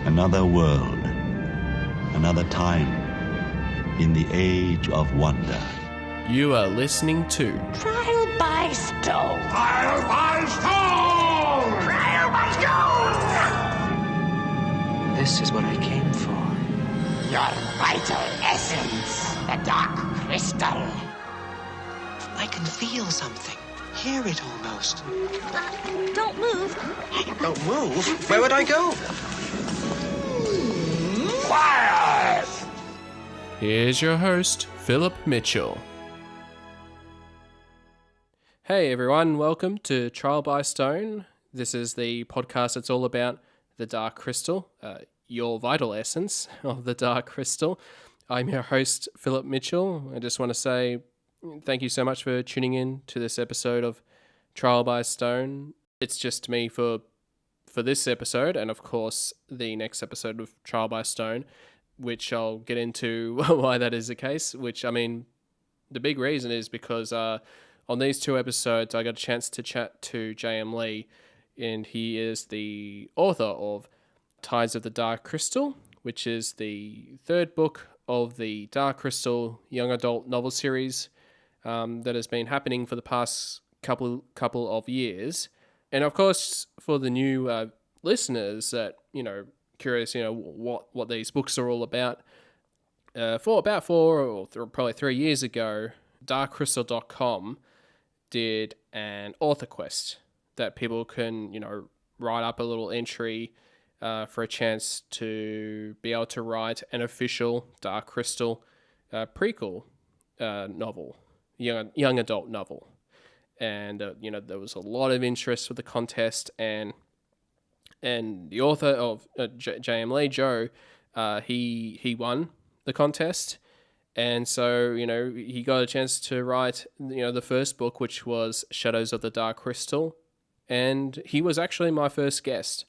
Another world, another time, in the age of wonder. You are listening to Trial by Stone. Trial by Stone! Trial by Stone! This is what I came for. Your vital essence, the Dark Crystal. I can feel something. Hear it almost. Don't move. Don't move? Where would I go? Quiet! Here's your host, Philip Mitchell. Hey everyone, welcome to Trial by Stone. This is the podcast that's all about the Dark Crystal, your vital essence of the Dark Crystal. I'm your host, Philip Mitchell. I just want to say thank you so much for tuning in to this episode of Trial by Stone. It's just me for this episode, and of course the next episode of Trial by Stone, which I'll get into why that is the case. Which, I mean, the big reason is because on these two episodes I got a chance to chat to J.M. Lee, and he is the author of Tides of the Dark Crystal, which is the third book of the Dark Crystal young adult novel series that has been happening for the past couple of years. And of course, for the new listeners that, curious, what these books are all about, for about 4 or probably 3 years ago, darkcrystal.com did an author quest that people can, write up a little entry for a chance to be able to write an official Dark Crystal prequel novel, young adult novel. And, there was a lot of interest for the contest, and the author of J.M. Lee, Joe, he won the contest. And so, he got a chance to write, the first book, which was Shadows of the Dark Crystal. And he was actually my first guest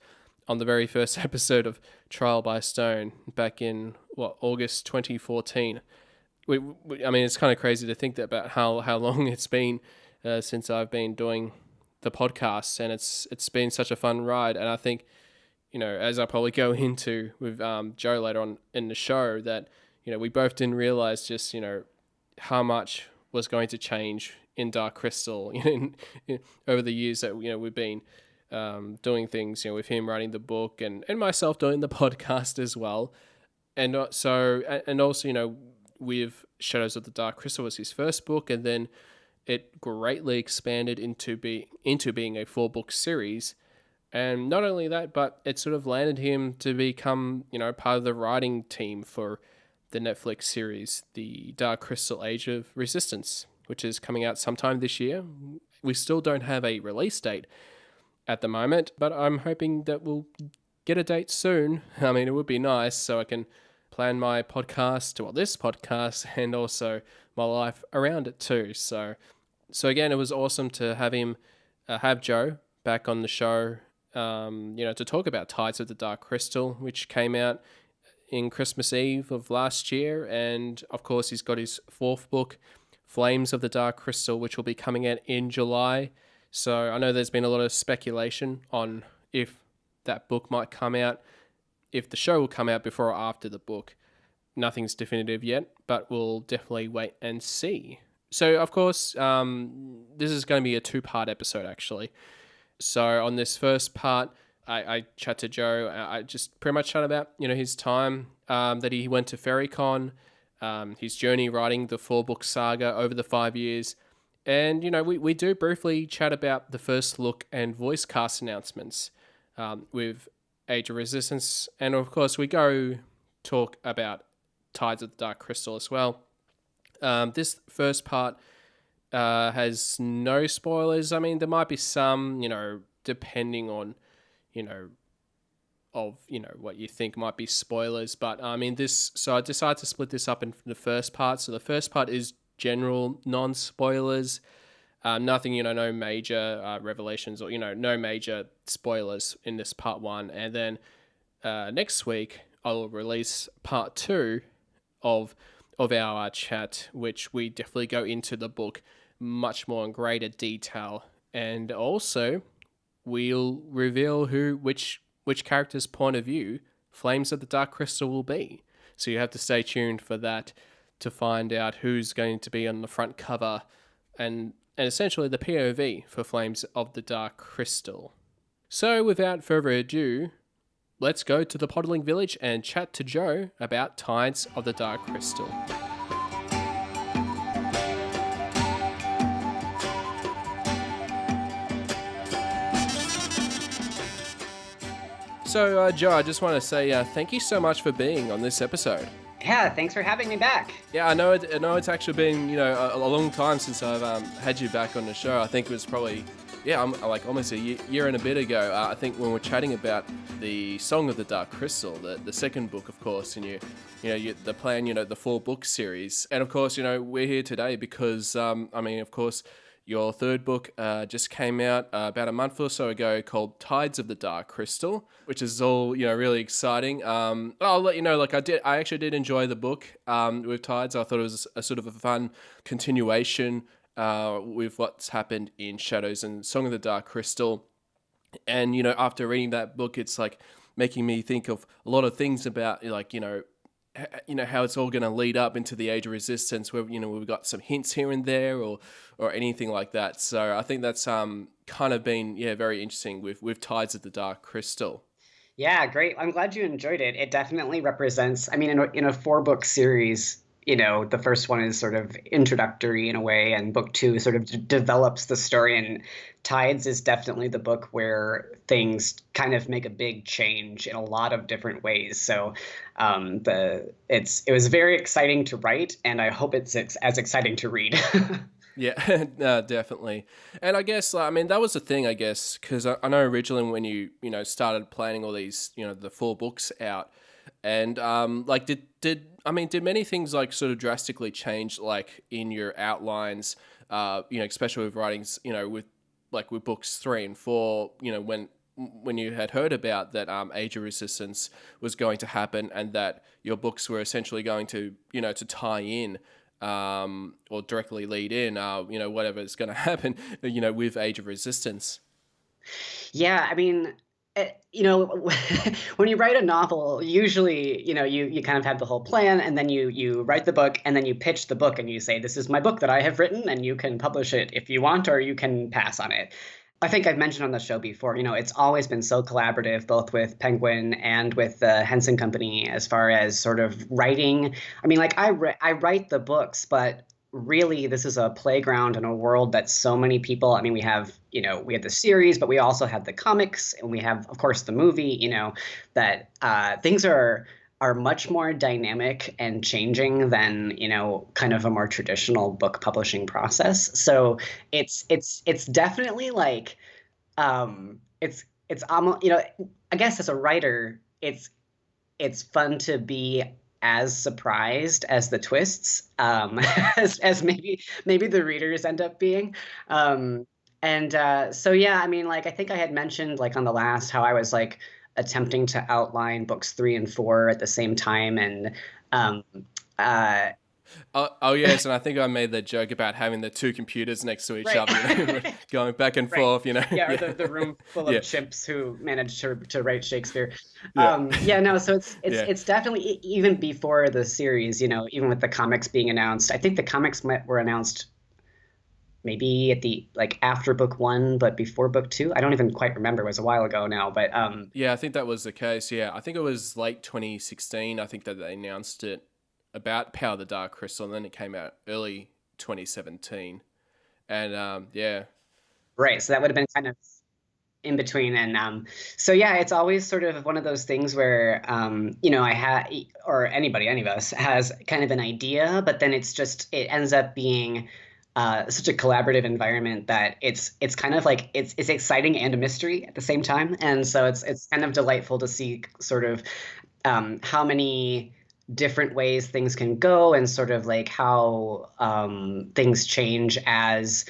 on the very first episode of Trial by Stone back in, August 2014. I mean, it's kind of crazy to think about how long it's been since I've been doing the podcast, and it's been such a fun ride. And I think, as I probably go into with Joe later on in the show, that, we both didn't realize just, how much was going to change in Dark Crystal over the years that, we've been doing things, with him writing the book and myself doing the podcast as well. And also, with Shadows of the Dark Crystal was his first book, and then it greatly expanded into being a 4-book series. And not only that, but it sort of landed him to become, part of the writing team for the Netflix series, The Dark Crystal Age of Resistance, which is coming out sometime this year. We still don't have a release date at the moment, but I'm hoping that we'll get a date soon. I mean, it would be nice so I can plan my podcast, this podcast, and also my life around it too. So again, it was awesome to have Joe back on the show, to talk about Tides of the Dark Crystal, which came out in Christmas Eve of last year. And of course, he's got his 4th book, Flames of the Dark Crystal, which will be coming out in July. So I know there's been a lot of speculation on if that book might come out, if the show will come out before or after the book. Nothing's definitive yet, but we'll definitely wait and see. So, of course, this is going to be a 2-part episode, actually. So on this first part, I chat to Joe. I just pretty much chat about, his time that he went to FairyCon, his journey writing the 4-book saga over the 5 years. And, we do briefly chat about the first look and voice cast announcements with Age of Resistance. And, of course, we go talk about Tides of the Dark Crystal as well. This first part has no spoilers. I mean, there might be some, depending on, what you think might be spoilers. But I mean, so I decided to split this up into the first part. So the first part is general non-spoilers. Nothing, no major revelations or, no major spoilers in this part 1. And then next week, I'll release part 2 of our chat, which we definitely go into the book much more in greater detail. And also, we'll reveal which character's point of view Flames of the Dark Crystal will be. So you have to stay tuned for that to find out who's going to be on the front cover and essentially the POV for Flames of the Dark Crystal. So without further ado, let's go to the Podling Village and chat to Joe about Tides of the Dark Crystal. So, Joe, I just want to say thank you so much for being on this episode. Yeah, thanks for having me back. Yeah, I know it's actually been, a long time since I've had you back on the show. I think it was probably, like almost a year and a bit ago. I think when we were chatting about the Song of the Dark Crystal, the second book, of course, and the plan, the 4-book series. And of course, we're here today because, of course, your third book just came out about a month or so ago called Tides of the Dark Crystal, which is all, really exciting. I'll let you know, I actually did enjoy the book with Tides. I thought it was a sort of a fun continuation with what's happened in Shadows and Song of the Dark Crystal. And, after reading that book, it's like making me think of a lot of things about how it's all going to lead up into the Age of Resistance, where we've got some hints here and there, or anything like that. So I think that's kind of been very interesting with Tides of the Dark Crystal. Yeah, great. I'm glad you enjoyed it. It definitely represents. I mean, in a 4-book series, the first one is sort of introductory in a way, and book 2 sort of develops the story. And Tides is definitely the book where things kind of make a big change in a lot of different ways. So it was very exciting to write, and I hope it's as exciting to read. Yeah, no, definitely. And I guess, that was the thing, I guess, because I know originally when you started planning all these, the 4 books out, and did many things sort of drastically change in your outlines, especially with writings, with books 3 and 4, when you had heard about that Age of Resistance was going to happen, and that your books were essentially going to, to tie in or directly lead in, whatever is going to happen, with Age of Resistance. Yeah, I mean, when you write a novel, usually, you kind of have the whole plan, and then you write the book, and then you pitch the book, and you say, this is my book that I have written, and you can publish it if you want, or you can pass on it. I think I've mentioned on the show before, it's always been so collaborative, both with Penguin and with the Henson Company, as far as sort of writing. I mean, I write the books, but really this is a playground in a world that so many people, we have, we have the series, but we also have the comics, and we have, of course, the movie, that things are much more dynamic and changing than, kind of a more traditional book publishing process. So it's definitely it's almost, I guess as a writer, it's fun to be as surprised as the twists, as maybe the readers end up being. So yeah, I think I had mentioned on the last how I was attempting to outline books 3 and 4 at the same time, and oh yes, and I think I made that joke about having the 2 computers next to each right. other, going back and forth, Yeah, or the room full of chimps who managed to write Shakespeare. Yeah. So it's definitely, even before the series, even with the comics being announced. I think the comics were announced maybe at the after book 1, but before book 2. I don't even quite remember. It was a while ago now, but yeah, I think that was the case. Yeah, I think it was late 2016. I think that they announced it about Power of the Dark Crystal, and then it came out early 2017. And yeah, right. So that would have been kind of in between, and so yeah, it's always sort of one of those things where I had, or any of us has kind of an idea, but then it ends up being such a collaborative environment that it's kind of it's exciting and a mystery at the same time. And so it's kind of delightful to see sort of how many different ways things can go, and sort of how things change as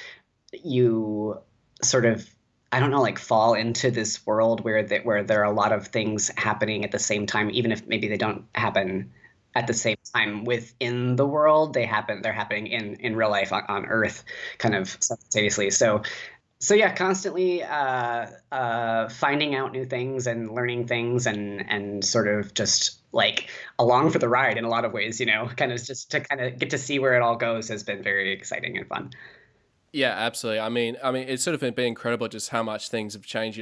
you sort of, I don't know, fall into this world where there are a lot of things happening at the same time, even if maybe they don't happen at the same time within the world. They're happening in real life on Earth, kind of simultaneously. So So yeah, constantly finding out new things and learning things and sort of just like along for the ride in a lot of ways, kind of just to kind of get to see where it all goes has been very exciting and fun. Yeah, absolutely. I mean, it's sort of been incredible just how much things have changed,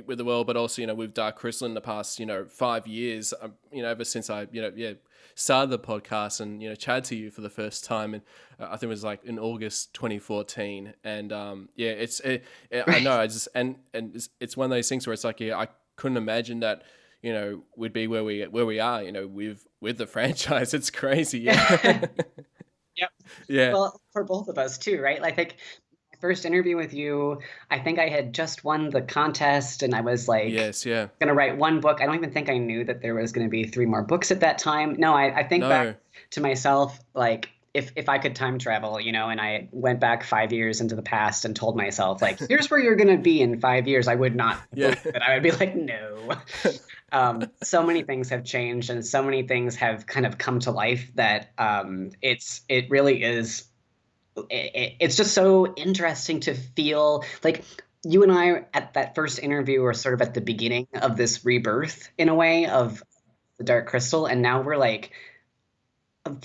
with the world, but also, with Dark Crystal in the past, 5 years, ever since I, started the podcast and, chatted to you for the first time. And I think it was like in August 2014. And I know, it's one of those things where it's like, I couldn't imagine that, we'd be where we are, with the franchise. It's crazy. Yeah. Yep. Yeah. Well, for both of us too, right? I think my first interview with you, I think I had just won the contest and I was like, yes, yeah, going to write one book. I don't even think I knew that there was going to be 3 more books at that time. No, I think back to myself, like if I could time travel, and I went back 5 years into the past and told myself, like, here's where you're going to be in 5 years, I would not believe it. I would be like, no. So many things have changed and so many things have kind of come to life that it really is. It's just so interesting to feel like you and I at that first interview were sort of at the beginning of this rebirth in a way of the Dark Crystal. And now we're like,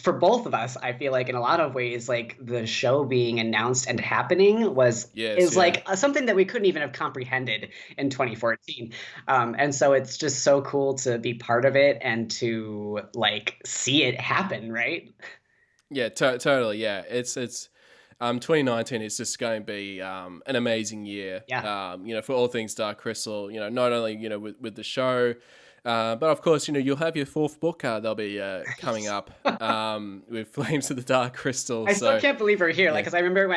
for both of us, I feel like in a lot of ways, like the show being announced and happening like something that we couldn't even have comprehended in 2014. And so it's just so cool to be part of it and to like see it happen. Right. Yeah, totally. Yeah. It's 2019 is just going to be an amazing year. Yeah. For all things Dark Crystal, not only, with the show, but of course, you'll have your 4th book that'll be coming up with Flames of the Dark Crystal. I still can't believe we're here. Like, because I remember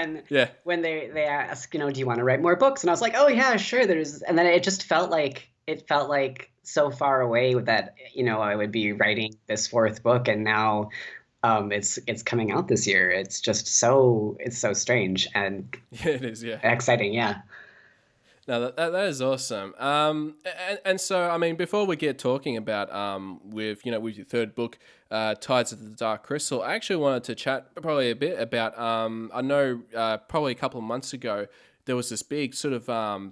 when they asked, do you want to write more books? And I was like, oh yeah, sure. And then it just felt like so far away that, I would be writing this 4th book. And now it's coming out this year. It's just it's so strange and it is, exciting. Yeah. No, that is awesome. And so, I mean, before we get talking about with your 3rd book, Tides of the Dark Crystal, I actually wanted to chat probably a bit about I know probably a couple of months ago there was this big sort of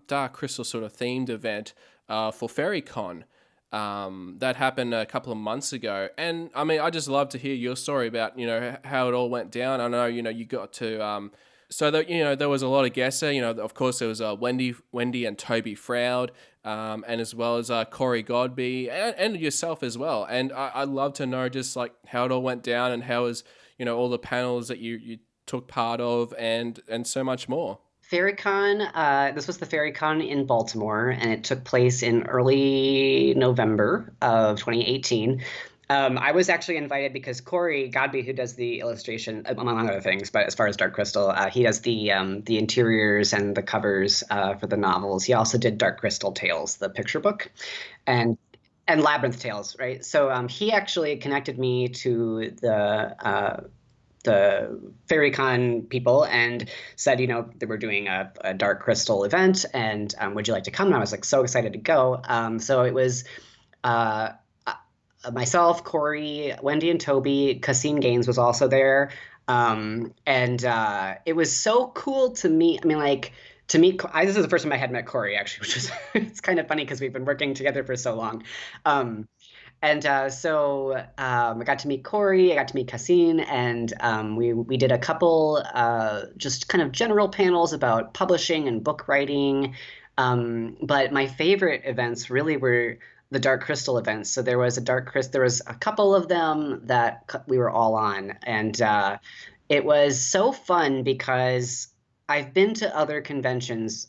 Dark Crystal sort of themed event for FairyCon. That happened a couple of months ago, and I mean, I just love to hear your story about how it all went down. I know you got to so that there was a lot of guests there. Of course there was Wendy and Toby Froud, and as well as Corey Godby and yourself as well. And I'd love to know just like how it all went down and how was all the panels that you took part of and so much more. FairyCon, this was the FairyCon in Baltimore, and it took place in early November of 2018. I was actually invited because Corey Godby, who does the illustration, among other things, but as far as Dark Crystal, he does the interiors and the covers for the novels. He also did Dark Crystal Tales, the picture book, and Labyrinth Tales, right? So he actually connected me to the FairyCon people and said, they were doing a Dark Crystal event, and would you like to come? And I was like so excited to go. So it was myself, Corey, Wendy, and Toby. Cassine Gaines was also there, and it was so cool to meet. I mean, like to meet. This is the first time I had met Corey actually, which is it's kind of funny because we've been working together for so long. So I got to meet Corey, I got to meet Cassine, and we did a couple just kind of general panels about publishing and book writing. But my favorite events really were the Dark Crystal events. So there was a couple of them that we were all on, and it was so fun because I've been to other conventions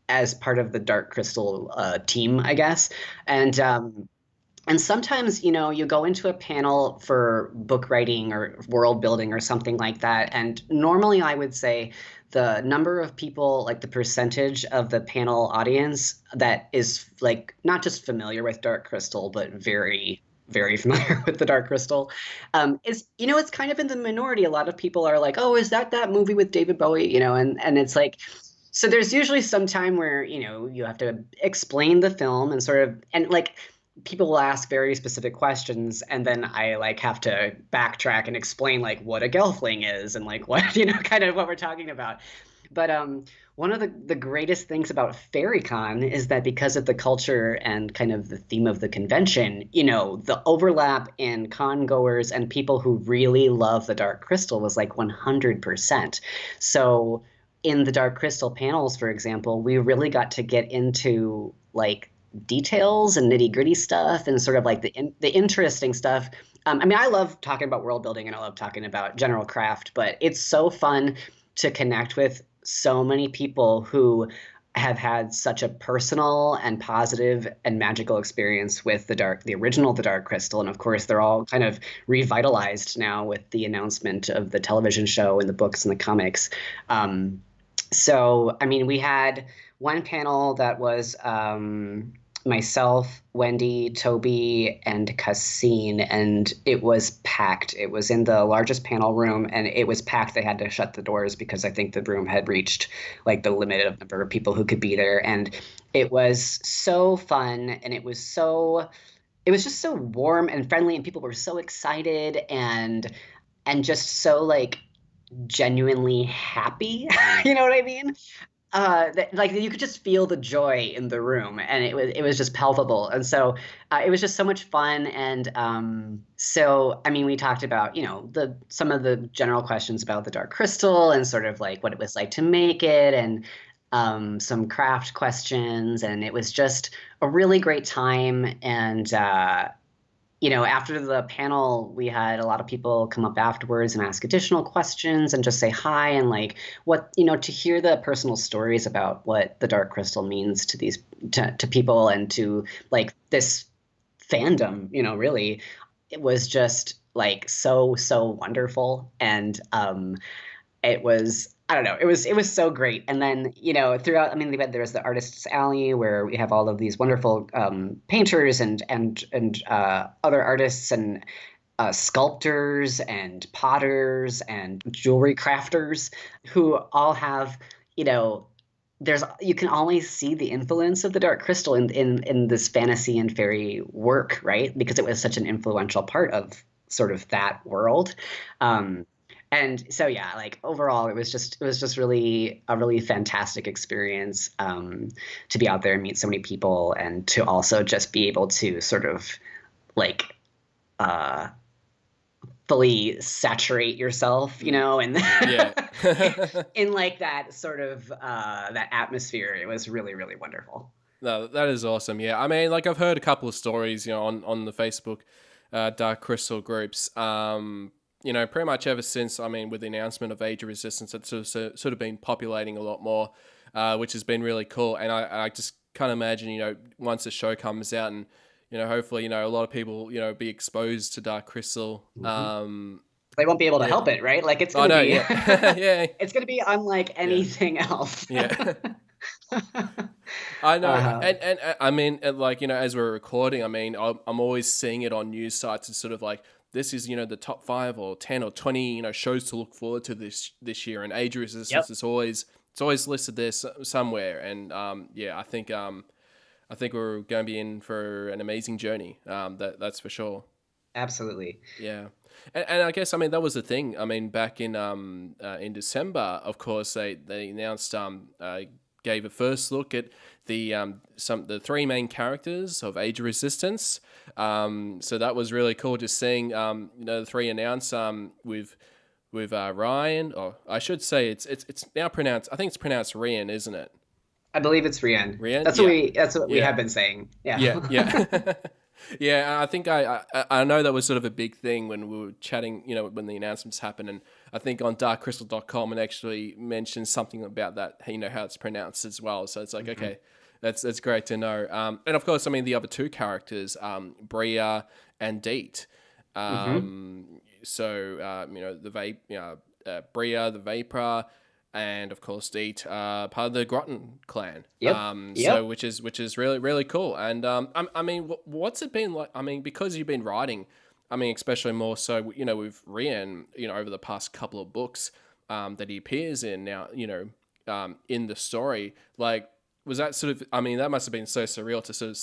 as part of the Dark Crystal team, I guess, and sometimes, you go into a panel for book writing or world building or something like that. And normally I would say the number of people, like the percentage of the panel audience that is like not just familiar with Dark Crystal, but very, very familiar with the Dark Crystal, is, it's kind of in the minority. A lot of people are like, oh, is that movie with David Bowie? And it's like, so there's usually some time where, you have to explain the film and sort of, and like, people will ask very specific questions, and then I like have to backtrack and explain like what a gelfling is and like what kind of what we're talking about. But one of the greatest things about FairyCon is that because of the culture and kind of the theme of the convention, the overlap in con goers and people who really love the Dark Crystal was like 100%. So in the Dark Crystal panels, for example, we really got to get into like details and nitty gritty stuff and sort of like the interesting stuff. I love talking about world building and I love talking about general craft, but it's so fun to connect with so many people who have had such a personal and positive and magical experience with the original The Dark Crystal. And of course, they're all kind of revitalized now with the announcement of the television show and the books and the comics. We had one panel that was myself, Wendy, Toby, and Cassine, and it was packed. It was in the largest panel room, and it was packed. They had to shut the doors because I think the room had reached like the limit of number of people who could be there. And it was so fun, and it was just so warm and friendly, and people were so excited and just so like genuinely happy. You know what I mean? Like you could just feel the joy in the room, and it was just palpable. And so it was just so much fun. And we talked about some of the general questions about the Dark Crystal and sort of like what it was like to make it, and some craft questions, and it was just a really great time. And after the panel, we had a lot of people come up afterwards and ask additional questions and just say hi, and like to hear the personal stories about what the Dark Crystal means to these to people and to like this fandom. Really, it was just like so wonderful, and it was. I don't know. It was so great. And then, throughout, there was the Artists Alley where we have all of these wonderful painters and other artists and sculptors and potters and jewelry crafters who all have, you can always see the influence of the Dark Crystal in this fantasy and fairy work, right? Because it was such an influential part of sort of that world. And so, yeah, like overall, it was just really a really fantastic experience to be out there and meet so many people, and to also just be able to sort of like fully saturate yourself, and in like that sort of that atmosphere. It was really, really wonderful. No, that is awesome. Yeah, I've heard a couple of stories, on the Facebook Dark Crystal groups. Pretty much ever since, with the announcement of Age of Resistance, it's sort of been populating a lot more, which has been really cool. And I just can't imagine, once the show comes out and, hopefully, a lot of people, be exposed to Dark Crystal. Mm-hmm. They won't be able to help it, right? Like it's going to be, yeah. It's going to be unlike anything else. Yeah. I know. And as we're recording, I'm always seeing it on news sites and sort of like, this is, the top 5 or 10 or 20, shows to look forward to this year. And Age of Resistance is always listed there somewhere. And I think we're going to be in for an amazing journey. That's for sure. Absolutely. Yeah. And I guess, that was the thing. Back in December, of course, they announced, gave a first look at the 3 main characters of Age of Resistance. So that was really cool, just seeing the 3 announced with Ryan, or I should say it's now pronounced. I think it's pronounced Rian, isn't it? I believe it's Rian. Rian. That's what we have been saying. Yeah. Yeah. Yeah, I think I know that was sort of a big thing when we were chatting, when the announcements happened, and I think on darkcrystal.com it actually mentions something about that, how it's pronounced as well. So it's like, okay, that's great to know. And of course, the other 2 characters, Bria and Deet. So Bria, the Vapor, and of course Deet, part of the Groton clan. So which is really, really cool. And what's it been like? Because you've been writing, especially more so, with Rian, over the past couple of books that he appears in now, in the story. Like, was that sort of? That must have been so surreal to sort of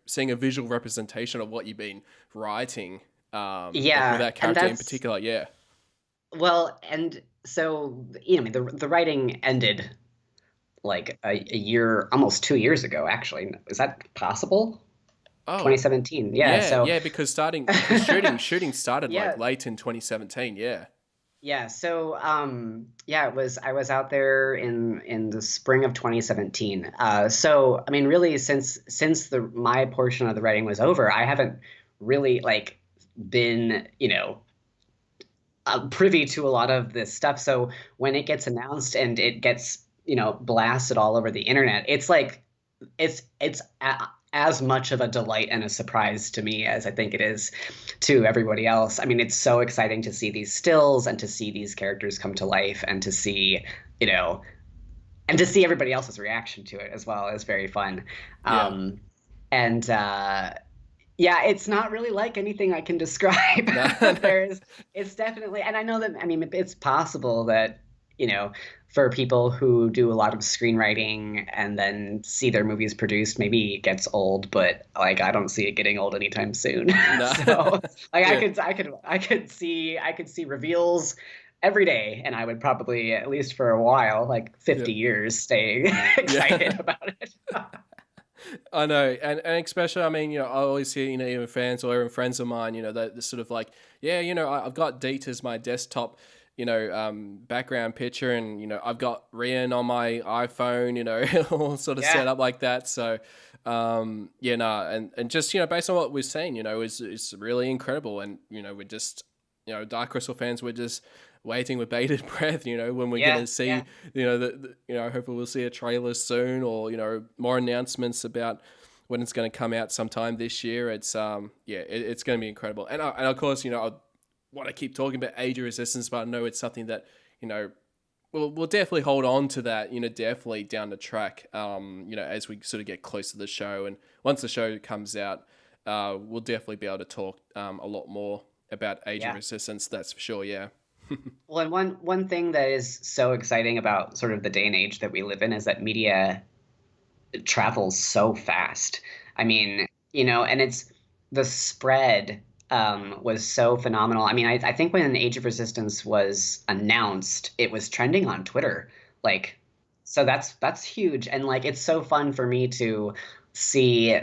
seeing a visual representation of what you've been writing. With that character in particular. Yeah. Well, and So, I mean, the writing ended like a year, almost 2 years ago, actually. Is that possible? Oh, 2017. Yeah. yeah, So, yeah, because shooting started like yeah, late in 2017. Yeah. yeah. So, yeah, I was out there in the spring of 2017. So, I mean, really, since the my portion of the writing was over, I haven't really like been, privy to a lot of this stuff. So when it gets announced and it gets, blasted all over the internet, it's like as much of a delight and a surprise to me as I think it is to everybody else. I mean, it's so exciting to see these stills and to see these characters come to life and to see, you know, and to see everybody else's reaction to it as well is very fun. Yeah. And yeah, it's not really like anything I can describe. No. It's definitely, and I know that, I mean, it's possible that, for people who do a lot of screenwriting and then see their movies produced, maybe it gets old, but like, I don't see it getting old anytime soon. No. So like, Yeah. I could see reveals every day, and I would probably, at least for a while, like 50 Yeah. years, stay excited about it. I know, and especially, I mean, I always hear, even fans or even friends of mine, they're sort of like, yeah, I've got Deet as my desktop, background picture, and I've got Rian on my iPhone, all sort of Yeah. set up like that. So, yeah, no, and just based on what we've seen, is really incredible, and we're just, Dark Crystal fans, we're just waiting with bated breath, when we're Yeah, gonna see, yeah. hopefully we'll see a trailer soon, or more announcements about when it's going to come out sometime this year. It's it's going to be incredible, and of course, I want to keep talking about Age of Resistance, but I know it's something that we'll definitely hold on to that, definitely down the track, as we sort of get close to the show, and once the show comes out, we'll definitely be able to talk a lot more about Age of Yeah. Resistance. That's for sure. Yeah. Well, and one thing that is so exciting about sort of the day and age that we live in is that media travels so fast. I mean, and it's the spread was so phenomenal. I mean, I think when Age of Resistance was announced, it was trending on Twitter. Like, so that's huge, and like it's so fun for me to see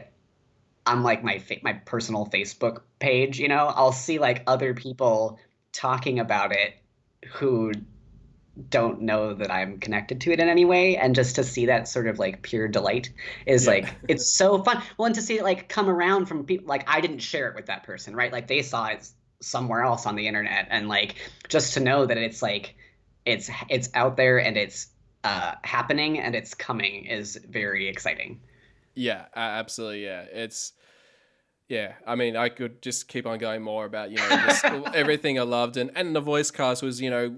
on like my personal Facebook page. I'll see like other people talking about it who don't know that I'm connected to it in any way, and just to see that sort of like pure delight is Yeah. like it's so fun. Well, and to see it like come around from people, like I didn't share it with that person, right? Like they saw it somewhere else on the internet, and like just to know that it's like it's out there and it's happening and it's coming is very exciting. Yeah, absolutely. Yeah, yeah. I mean, I could just keep on going more about just everything I loved, and the voice cast was a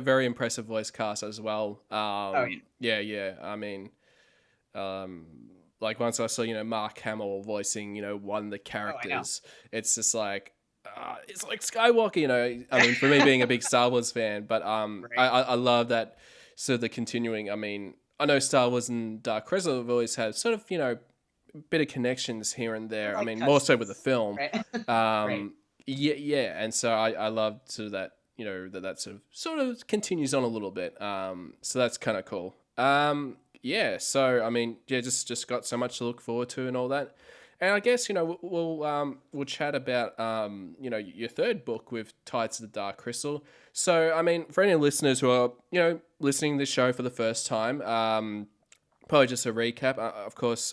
very impressive voice cast as well. Oh, Yeah. I mean, like once I saw Mark Hamill voicing one of the characters, it's just like. It's like Skywalker, I mean, for me being a big Star Wars fan, but Right. I love that sort of the continuing. I mean, I know Star Wars and Dark Crystal have always had sort of, bit of connections here and there. I Like mean, more so with the cutscenes, film. right? Right. Yeah, and so I love sort of that, that sort of continues on a little bit. So that's kind of cool. Yeah, so I mean, yeah, just got so much to look forward to and all that. And I guess we'll chat about your third book with Tides of the Dark Crystal. So I mean, for any listeners who are listening to this show for the first time, probably just a recap. Of course,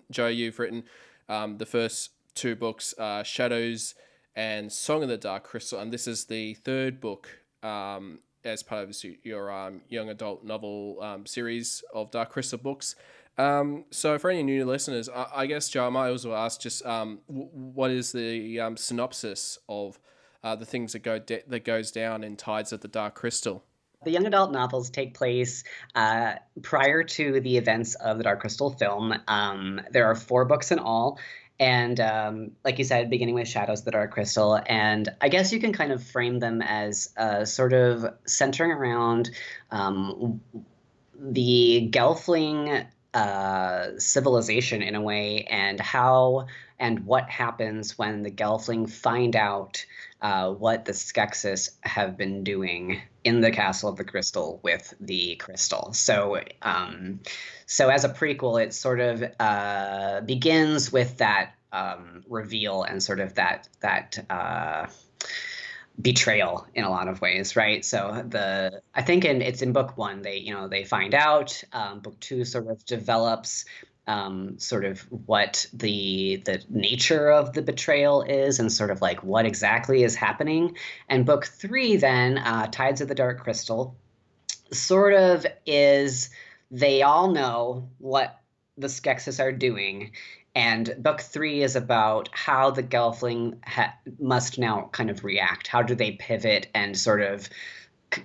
Joe, you've written the first two books, Shadows and Song of the Dark Crystal, and this is the third book as part of your young adult novel series of Dark Crystal books. So for any new listeners, I guess, Joe, I might also ask just what is the synopsis of the things that goes down in Tides of the Dark Crystal? The young adult novels take place prior to the events of the Dark Crystal film. There are 4 books in all. And like you said, beginning with Shadows of the Dark Crystal. And I guess you can kind of frame them as sort of centering around the Gelfling civilization in a way, and how and what happens when the Gelfling find out what the Skeksis have been doing in the Castle of the Crystal with the crystal. So, so as a prequel, it sort of begins with that reveal and sort of that betrayal in a lot of ways, right? So I think it's in book one they find out. Book two sort of develops sort of what the nature of the betrayal is and sort of like what exactly is happening. And book three then, Tides of the Dark Crystal, sort of is they all know what the Skeksis are doing. And book three is about how the Gelfling must now kind of react. How do they pivot and sort of,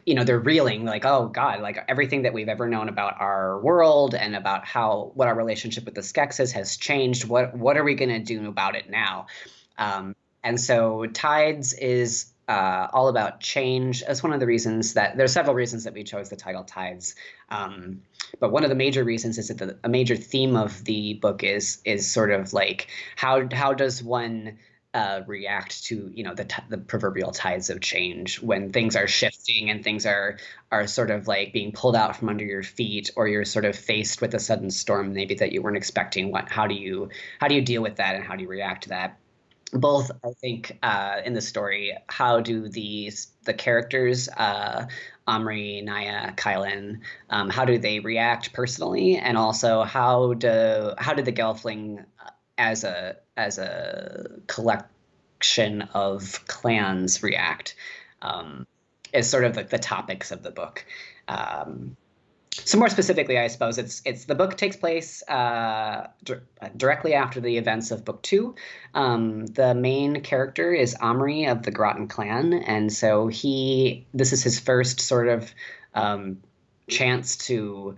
they're reeling like, oh God, like everything that we've ever known about our world and about what our relationship with the Skeksis has changed. What are we going to do about it now? And so Tides is all about change. That's one of the reasons there's several reasons that we chose the title Tides. But one of the major reasons is that a major theme of the book is sort of like how does one react to the proverbial tides of change when things are shifting and things are sort of like being pulled out from under your feet, or you're sort of faced with a sudden storm maybe that you weren't expecting. How do you deal with that, and how do you react to that? Both, I think, in the story, how do the characters, Omri, Naya, Kylan, how do they react personally, and also how did the Gelfling, as a collection of clans, react? Is sort of like the topics of the book. So more specifically, I suppose it's the book takes place directly after the events of book two. The main character is Omri of the Groton clan, and so this is his first sort of chance to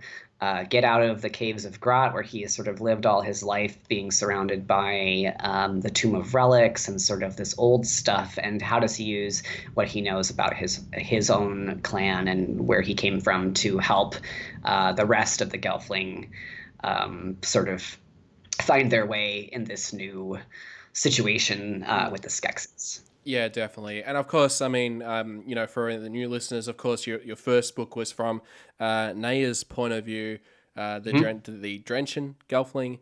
get out of the caves of Grot, where he has sort of lived all his life being surrounded by the Tomb of Relics and sort of this old stuff. And how does he use what he knows about his own clan and where he came from to help the rest of the Gelfling sort of find their way in this new situation with the Skeksis. Yeah, definitely. And of course, I mean, for the new listeners, of course, your first book was from Naya's point of view, the Drenchen Gelfling.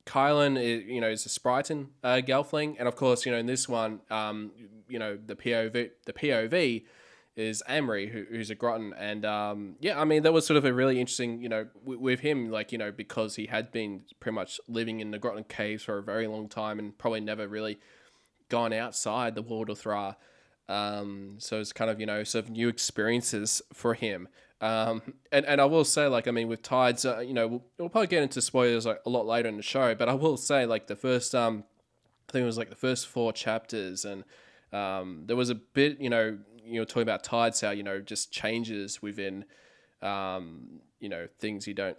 Kylan is a Sprighton Gelfling. And of course, in this one, the POV is Amri, who's a Groton. And I mean, that was sort of a really interesting, with him, like, because he had been pretty much living in the Groton caves for a very long time and probably never really gone outside the world of Thra. So it's kind of, sort of new experiences for him. And I will say, like, I mean, with Tides, we'll probably get into spoilers like a lot later in the show, but I will say, like, the first, I think it was like the first 4 chapters, and there was a bit, talking about Tides, how, just changes within, things you don't,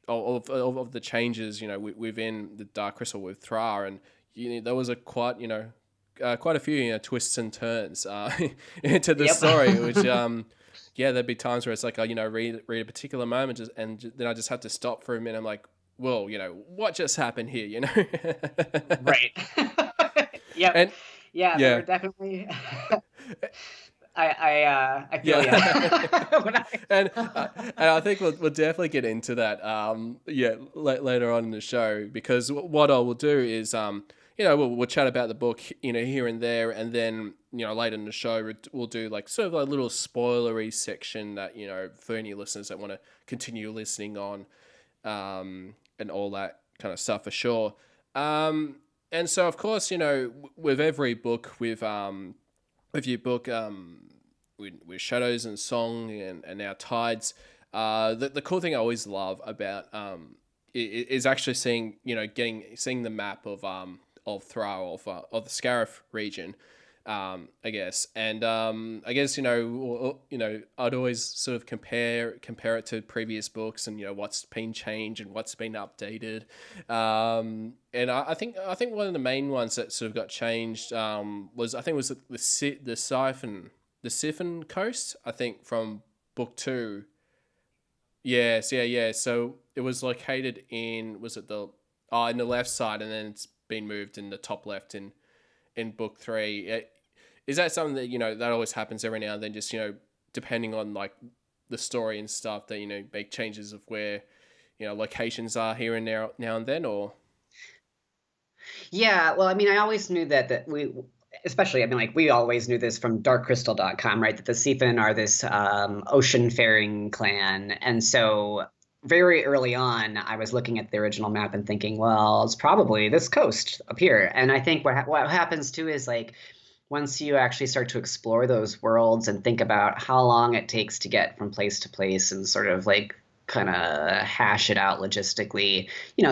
of the changes, within the Dark Crystal with Thra, and there was quite a few twists and turns into the story, which there'd be times where it's like read a particular moment and then I just had to stop for a minute. I'm like, well, what just happened here, Right. Yep. And there were definitely I feel yeah. And I think we'll definitely get into that later on in the show, because what I will do is we'll chat about the book here and there, and then later in the show we'll do like sort of a little spoilery section that for any listeners that want to continue listening on, and all that kind of stuff for sure. And so of course with every book, with your book, with Shadows and Song and now Tides, the cool thing I always love about is actually seeing the map of Thra, of the Scarif region, I guess, and I guess I'd always sort of compare it to previous books and what's been changed and what's been updated, and I think one of the main ones that sort of got changed was the Siphon Coast, I think, from book 2. Yes, yeah. So it was located in, was it in the left side, and then it's been moved in the top left in book 3. Is that something that, that always happens every now and then, just, depending on like the story and stuff, that, make changes of where, locations are here and now and then, or? Yeah, well, I mean, I always knew that we, especially, I mean, like we always knew this from darkcrystal.com, right? That the Seafen are this ocean-faring clan. And so very early on, I was looking at the original map and thinking, well, it's probably this coast up here. And I think what happens too is like once you actually start to explore those worlds and think about how long it takes to get from place to place and sort of like kind of hash it out logistically,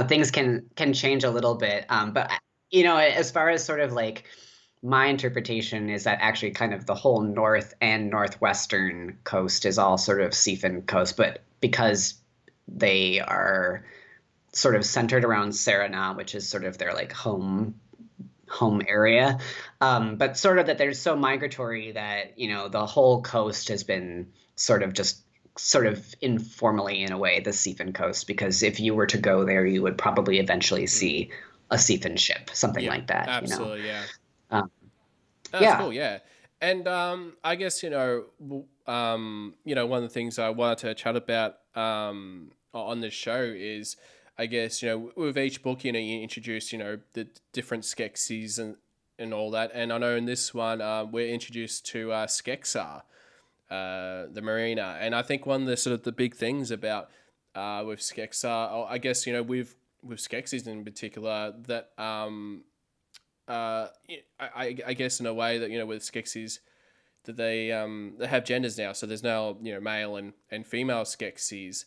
things can change a little bit. But as far as sort of like my interpretation is that actually kind of the whole north and northwestern coast is all sort of Seafen coast, but because they are sort of centered around Serena, which is sort of their like home area, but sort of that they're so migratory that the whole coast has been sort of informally, in a way, the Seafen coast, because if you were to go there, you would probably eventually see a Seafen ship, something like that. Absolutely, yeah. That's Yeah. cool, yeah. And I guess one of the things I wanted to chat about on this show is, I guess, with each book, you introduce the different Skeksis and all that. And I know in this one, we're introduced to Skexar, the marina. And I think one of the sort of the big things about with Skexar, I guess, with Skeksis in particular, that I guess in a way that, with Skeksis, that they have genders now. So there's now, male and female Skeksis.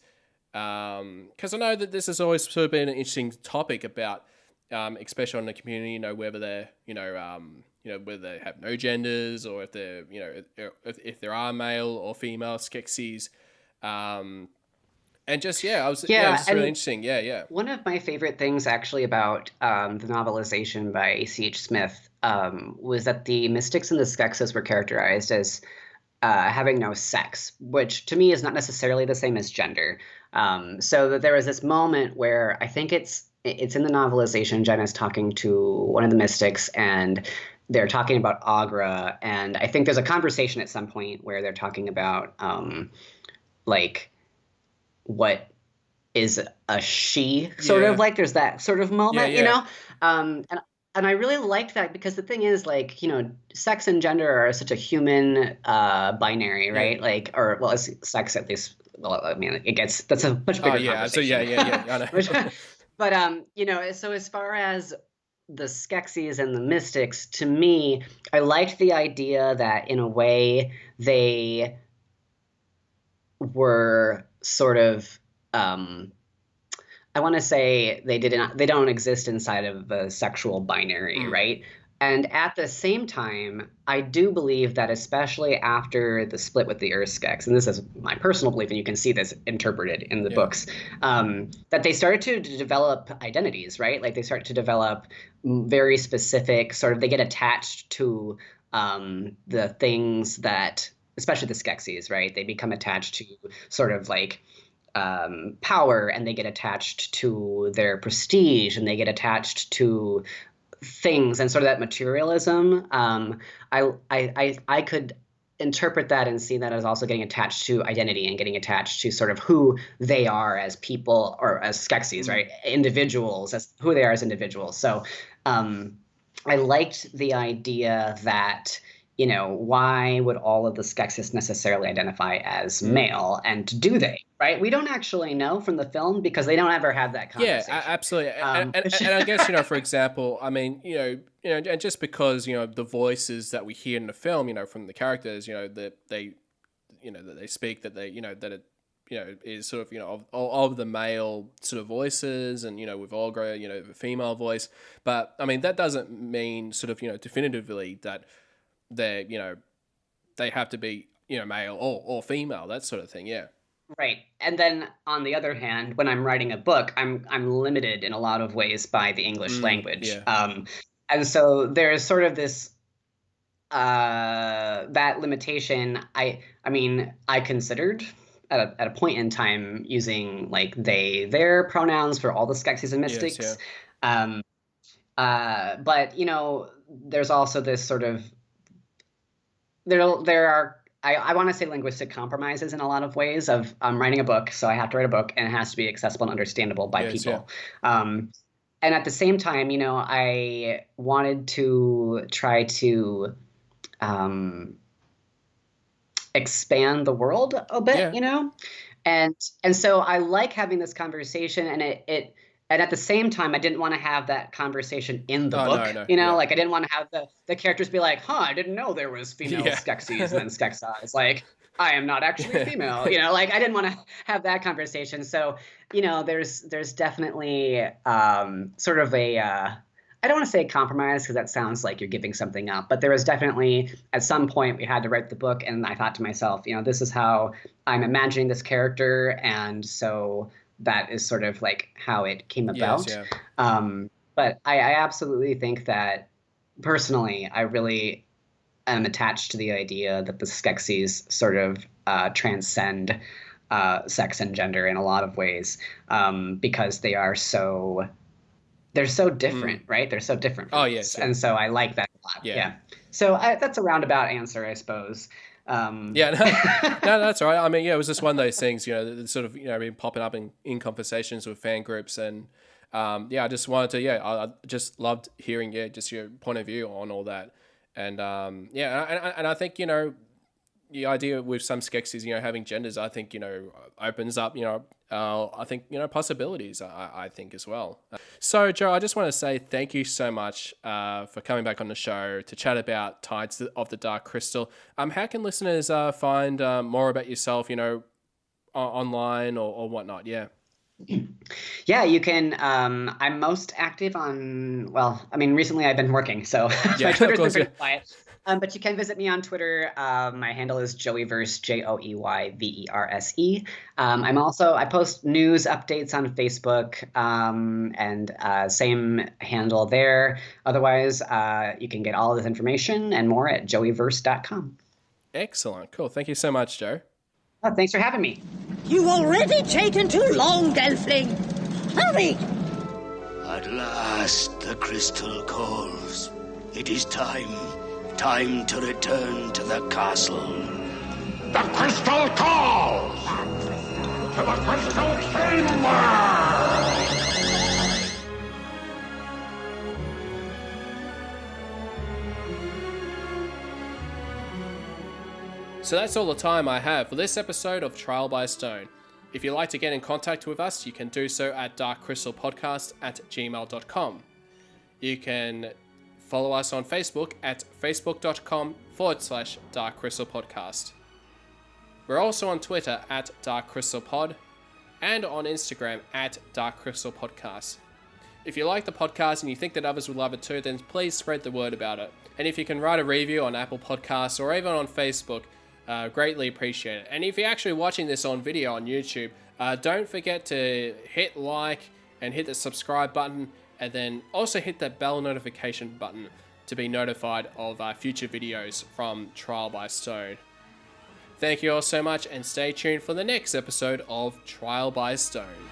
Because I know that this has always sort of been an interesting topic about, especially in the community, whether they're, whether they have no genders, or if they're, if there are male or female Skeksis. And just, it was just really interesting. Yeah. One of my favorite things actually about the novelization by A.C.H. Smith was that the mystics and the Skeksis were characterized as having no sex, which to me is not necessarily the same as gender. So that there was this moment where I think it's in the novelization, Jenna's talking to one of the mystics, and they're talking about Agra, and I think there's a conversation at some point where they're talking about like what is a she, sort of like there's that sort of moment, and I really liked that, because the thing is, like, sex and gender are such a human binary, right? Like, or well, sex at least. Well, I mean, that's a much bigger conversation. So yeah. I know. But so as far as the Skeksis and the mystics, to me, I liked the idea that in a way they were sort of I want to say they don't exist inside of the sexual binary, right? And at the same time, I do believe that, especially after the split with the Urskeks, and this is my personal belief, and you can see this interpreted in the books, that they started to develop identities, right? Like they start to develop very specific they get attached to the things that, especially the Skeksis, right? They become attached to sort of like power, and they get attached to their prestige, and they get attached to things and sort of that materialism. I could interpret that and see that as also getting attached to identity and getting attached to sort of who they are as people, or as Skeksis, right? Individuals, as who they are as individuals. So I liked the idea that, why would all of the Skeksis necessarily identify as male, and do they, right? We don't actually know from the film, because they don't ever have that conversation. Yeah, absolutely. And I guess, for example, I mean, and just because, the voices that we hear in the film, from the characters, that they, that they speak, that they, that it, is sort of, of the male sort of voices, and, with Olga, the female voice. But I mean, that doesn't mean sort of, definitively that they're, they have to be, male or female, that sort of thing. Yeah. Right. And then on the other hand, when I'm writing a book, I'm limited in a lot of ways by the English language. Yeah. And so there's sort of this that limitation. I mean, I considered at a point in time using like they their pronouns for all the Skeksis and Mystics. Yes, yeah. But you know, there's also this sort of there are I want to say linguistic compromises in a lot of ways of I'm writing a book, so I have to write a book and it has to be accessible and understandable by people. Yeah. And at the same time, you know, I wanted to try to expand the world a bit, you know? And so I like having this conversation, and and at the same time, I didn't want to have that conversation in the book, you know, like I didn't want to have the characters be like, I didn't know there was female Skeksis and then Skeksis. Like, I am not actually female, you know, like I didn't want to have that conversation. So, you know, there's definitely sort of a, I don't want to say compromise because that sounds like you're giving something up, but there was definitely at some point we had to write the book, and I thought to myself, you know, this is how I'm imagining this character, and so that is sort of like how it came about. Yes, yeah. But I absolutely think that personally, I really am attached to the idea that the Skeksis sort of transcend sex and gender in a lot of ways, because they're so different, right? They're so different. From us. And so I like that a lot. Yeah. So that's a roundabout answer, I suppose. No, that's all right. I mean, it was just one of those things, you know, that sort of, you know, been popping up in conversations with fan groups, and I just wanted to, I just loved hearing, just your point of view on all that, and and I think, you know, the idea with some Skeksis, you know, having genders, I think, you know, opens up, you know, I think, you know, possibilities, I think as well. So, Joe, I just want to say thank you so much for coming back on the show to chat about Tides of the Dark Crystal. How can listeners find more about yourself, you know, online or whatnot? Yeah. Yeah, you can. I'm most active on, well, I mean, recently I've been working, so my Twitter's been pretty quiet. But you can visit me on Twitter. My handle is Joeyverse, JOEYVERSE. I post news updates on Facebook, and same handle there. Otherwise, you can get all of this information and more at joeyverse.com. Excellent. Cool. Thank you so much, Joe. Oh, thanks for having me. You've already taken too long, Gelfling. Hurry! At last, the crystal calls. It is time. Time to return to the castle. The crystal calls! To the crystal chamber! So that's all the time I have for this episode of Trial by Stone. If you'd like to get in contact with us, you can do so at darkcrystalpodcast@gmail.com. You can follow us on Facebook at facebook.com/darkcrystalpodcast. We're also on Twitter at darkcrystalpod and on Instagram at darkcrystalpodcast. If you like the podcast and you think that others would love it too, then please spread the word about it. And if you can write a review on Apple Podcasts or even on Facebook, greatly appreciate it. And if you're actually watching this on video on YouTube, don't forget to hit like and hit the subscribe button, and then also hit that bell notification button to be notified of future videos from Trial by Stone. Thank you all so much, and stay tuned for the next episode of Trial by Stone.